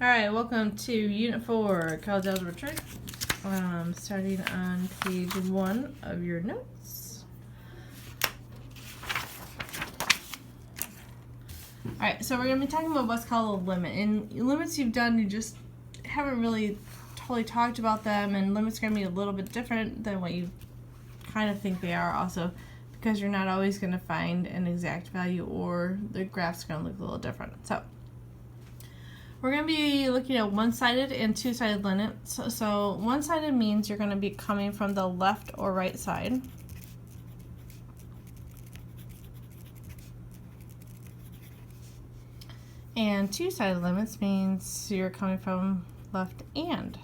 Alright, welcome to Unit 4, College Algebra Trig. Starting on page 1 of your notes. Alright, so we're going to be talking about what's called a limit. And limits you've done, you just haven't really totally talked about them, and limits are going to be a little bit different than what you kind of think they are also, because you're not always going to find an exact value, or the graph's going to look a little different. So we're going to be looking at one-sided and two-sided limits. So one-sided means you're going to be coming from the left or right side. And two-sided limits means you're coming from left and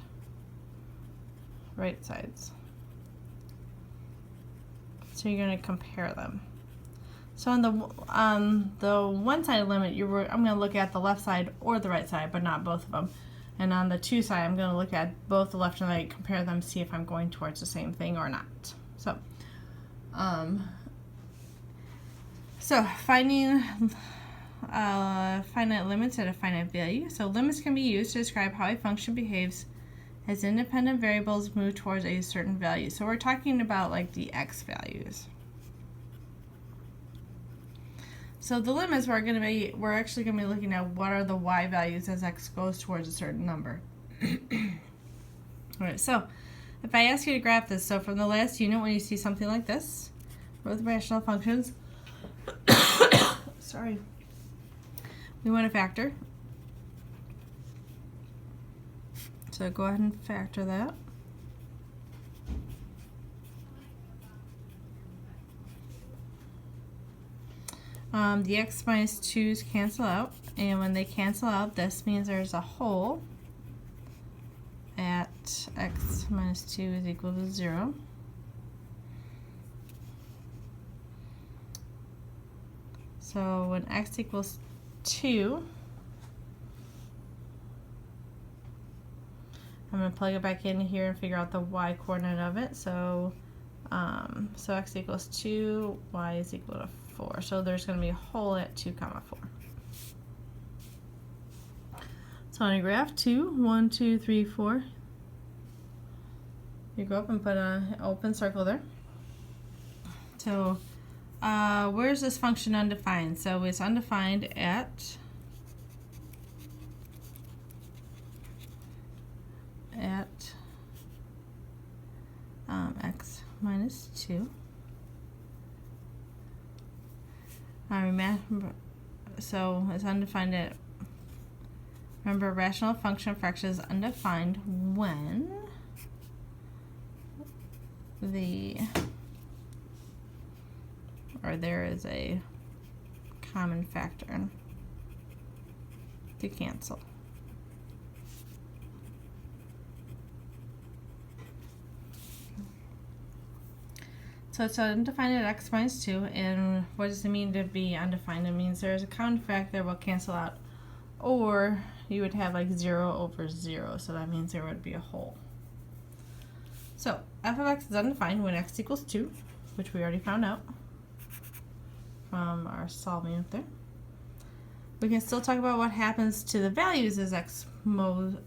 right sides. So you're going to compare them. So on the one-sided limit, I'm going to look at the left side or the right side, but not both of them. And on the two side, I'm going to look at both the left and right, compare them, see if I'm going towards the same thing or not. So, finding finite limits at a finite value. So limits can be used to describe how a function behaves as independent variables move towards a certain value. So we're talking about like the x values. So the limits we're actually going to be looking at what are the y values as x goes towards a certain number. Alright, so if I ask you to graph this, so from the last unit when you see something like this with rational functions, sorry, we want to factor. So go ahead and factor that. The x minus 2's cancel out, and when they cancel out, this means there's a hole at x minus 2 is equal to 0. So when x equals 2, I'm going to plug it back in here and figure out the y coordinate of it. So x equals 2, y is equal to 4. So there's going to be a hole at 2, 4. So on a graph 2, 1, 2, 3, 4, you go up and put an open circle there. So where's this function undefined? So it's undefined at x minus 2. Remember, so it's undefined at, remember, rational function of fraction is undefined when there is a common factor to cancel. So it's undefined at x minus 2, and what does it mean to be undefined? It means there's a common factor that will cancel out, or you would have like 0 over 0, so that means there would be a hole. So f of x is undefined when x equals 2, which we already found out from our solving up there. We can still talk about what happens to the values as x moves.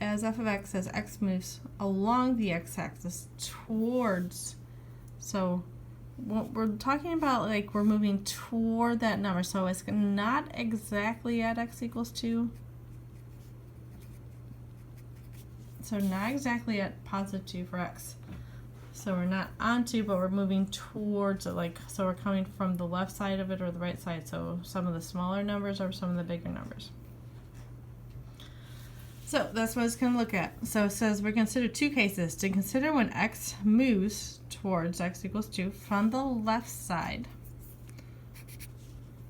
As f of x, as x moves along the x-axis towards, so what we're talking about, like, we're moving toward that number, so it's not exactly at x equals 2, so not exactly at positive 2 for x, so we're not on 2, but we're moving towards it, like, so we're coming from the left side of it or the right side, so some of the smaller numbers or some of the bigger numbers. So that's what it's going to look at. So it says we consider two cases. To consider when x moves towards x equals 2 from the left side,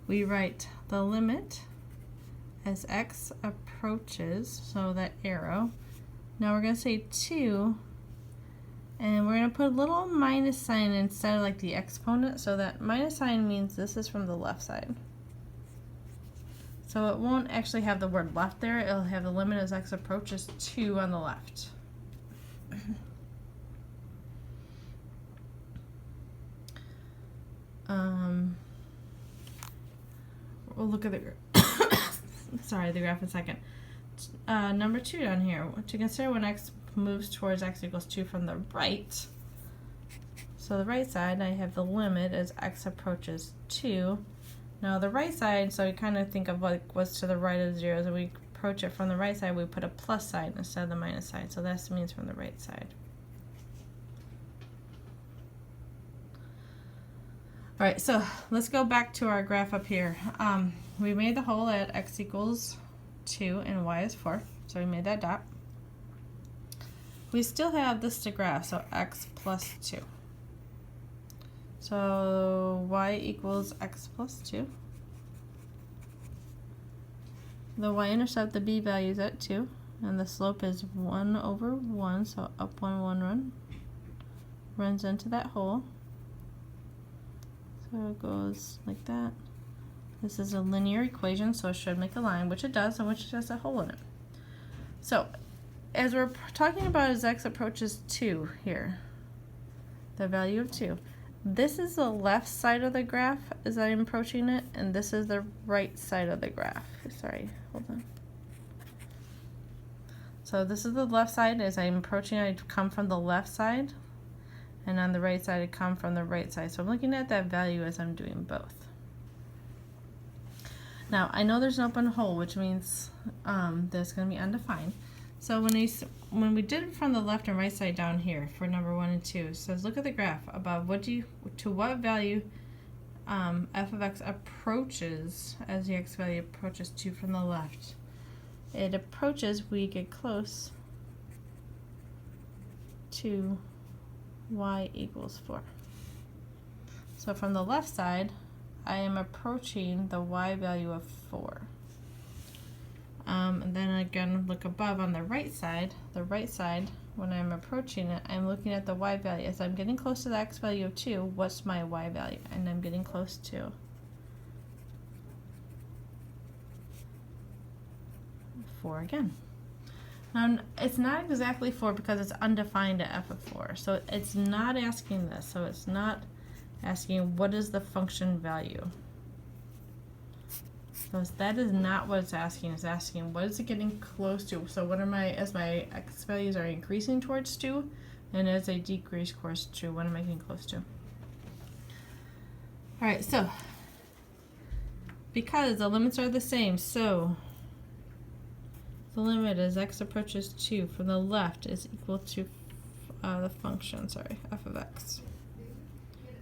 we write the limit as x approaches, so that arrow. Now we're going to say 2, and we're going to put a little minus sign instead of like the exponent, so that minus sign means this is from the left side. So it won't actually have the word left there, it'll have the limit as x approaches 2 on the left. we'll look at the sorry, the graph in a second. Number 2 down here, to consider when x moves towards x equals 2 from the right. So the right side, I have the limit as x approaches 2. Now the right side, so we kind of think of what was to the right of 0. So we approach it from the right side, we put a plus sign instead of the minus sign. So that means from the right side. All right, so let's go back to our graph up here. We made the hole at x equals 2 and y is 4, so we made that dot. We still have this to graph, so x plus 2. So y equals x plus 2. The y-intercept, the b value is at 2, and the slope is 1 over 1, so up 1, 1 runs into that hole. So it goes like that. This is a linear equation, so it should make a line, which it does, and which has a hole in it. So as we're talking about as x approaches 2 here, the value of 2, this is the left side of the graph as I'm approaching it, and this is the right side of the graph. Sorry, hold on. So this is the left side. As I'm approaching, I come from the left side, and on the right side, I come from the right side. So I'm looking at that value as I'm doing both. Now, I know there's an open hole, which means that's going to be undefined. So when we did it from the left and right side down here for number 1 and 2, it says look at the graph above. To what value f of x approaches as the x value approaches 2 from the left? It approaches, we get close to y equals 4. So from the left side, I am approaching the y value of 4. And then again, look above on the right side, when I'm approaching it, I'm looking at the y value. As I'm getting close to the x value of 2, what's my y value? And I'm getting close to 4 again. Now, it's not exactly 4 because it's undefined at f of 4. So it's not asking this. So it's not asking what is the function value. So that is not what it's asking. It's asking what is it getting close to. So what am I, as my x values are increasing towards 2, and as they decrease towards 2, what am I getting close to? All right, so because the limits are the same, so the limit as x approaches 2 from the left is equal to the function, f of x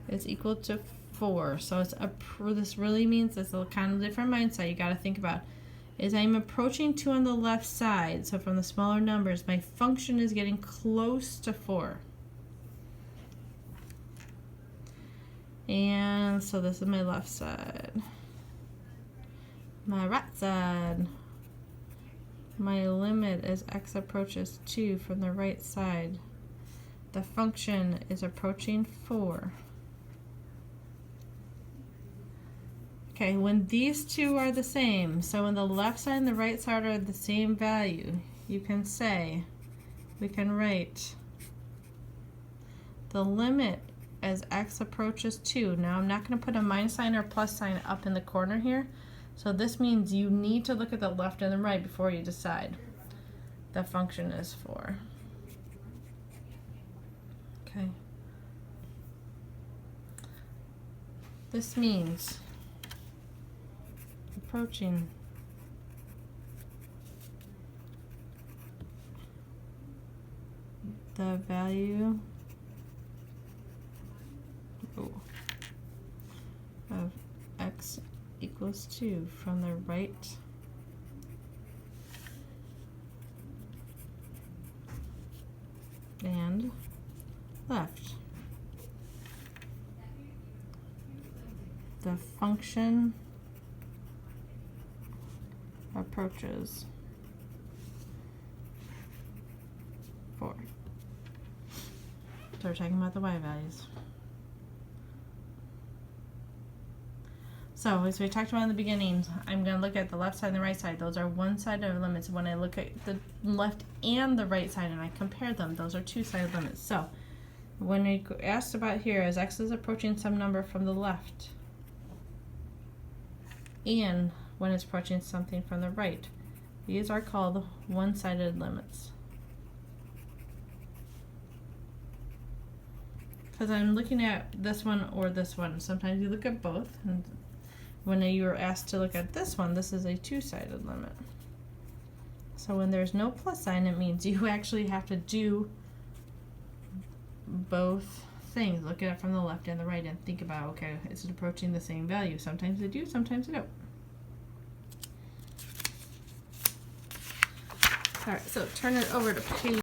is equal to 4. So it's this really means it's a kind of different mindset you got to think about. Is I'm approaching 2 on the left side, so from the smaller numbers, my function is getting close to 4. And so this is my left side. My right side, my limit as x approaches 2 from the right side. The function is approaching 4. Okay, when these two are the same, so when the left side and the right side are the same value, you can say, we can write the limit as x approaches 2. Now I'm not going to put a minus sign or plus sign up in the corner here. So this means you need to look at the left and the right before you decide. The function is 4. Okay. This means approaching the value of x equals 2 from the right and left. The function approaches 4. So we're talking about the y values. So as we talked about in the beginning, I'm going to look at the left side and the right side. Those are one side of limits. When I look at the left and the right side and I compare them, those are two-sided limits. So when we asked about here, as x is approaching some number from the left, and when it's approaching something from the right. These are called one-sided limits. Because I'm looking at this one or this one. Sometimes you look at both, and when you are asked to look at this one, this is a two-sided limit. So when there's no plus sign, it means you actually have to do both things. Look at it from the left and the right and think about, okay, is it approaching the same value? Sometimes they do, sometimes they don't. Alright, so turn it over to page